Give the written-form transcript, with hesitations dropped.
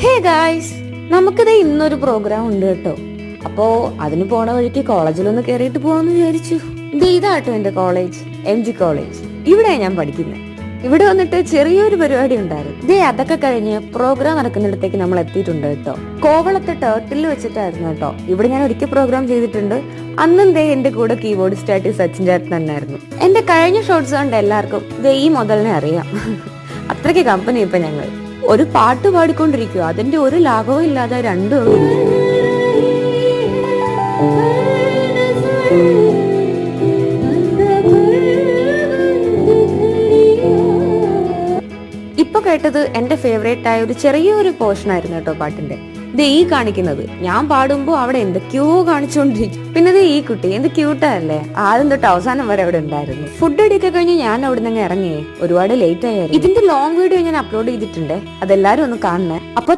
Hey guys, നമുക്കിത് ഇന്നൊരു programme ഉണ്ട് കേട്ടോ. അപ്പോ അതിന് പോണ വഴിക്ക് കോളേജിലൊന്ന് കയറിയിട്ട് പോവാന്ന് വിചാരിച്ചു. ഇതാട്ടോ എന്റെ കോളേജ്, MG കോളേജ്. ഇവിടെ ഞാൻ പഠിക്കുന്നത്. ഇവിടെ വന്നിട്ട് ചെറിയൊരു പരിപാടി ഉണ്ടായിരുന്നു. അതൊക്കെ കഴിഞ്ഞ് പ്രോഗ്രാം നടക്കുന്നിടത്തേക്ക് നമ്മൾ എത്തിയിട്ടുണ്ട് കേട്ടോ. കോവളത്തെ ടേർട്ടിൽ വെച്ചിട്ടായിരുന്നു കേട്ടോ. ഇവിടെ ഞാൻ ഒരിക്കൽ പ്രോഗ്രാം ചെയ്തിട്ടുണ്ട്. അന്നും എന്റെ കൂടെ കീബോർഡിസ്റ്റ് ആയിട്ട് സച്ചിൻ ചേട്ടൻ തന്നെയായിരുന്നു. എന്റെ കഴിഞ്ഞ ഷോർട്സ് കണ്ട് എല്ലാവർക്കും ഈ മുതലിനെ അറിയാം. അത്രയ്ക്ക് കമ്പനി ഇപ്പൊ ഞങ്ങൾ. ഒരു പാട്ട് പാടിക്കൊണ്ടിരിക്കുക, അതിന്റെ ഒരു ലാഘവും ഇല്ലാതെ രണ്ടും ഇപ്പൊ കേട്ടത് എന്റെ ഫേവറേറ്റ് ആയ ഒരു ചെറിയൊരു പോർഷൻ ആയിരുന്നു കേട്ടോ പാട്ടിന്റെ. ഈ കാണിക്കുന്നത് ഞാൻ പാടുമ്പോ അവിടെ എന്തൊക്കെയോ കാണിച്ചുകൊണ്ടിരിക്കും. പിന്നെ ഈ കുട്ടി എന്ത് ക്യൂട്ടല്ലേ, ആദ്യം തൊട്ട് അവസാനം വരെ അവിടെ ഉണ്ടായിരുന്നു. ഫുഡ് അടിയൊക്കെ കഴിഞ്ഞ് ഞാൻ അവിടെ നിന്ന് ഇറങ്ങിയേ ഒരുപാട് ലേറ്റ് ആയിരുന്നു. ഇതിന്റെ ലോങ് വീഡിയോ ഞാൻ അപ്ലോഡ് ചെയ്തിട്ടുണ്ട്, അതെല്ലാരും ഒന്ന് കാണണേ. അപ്പൊ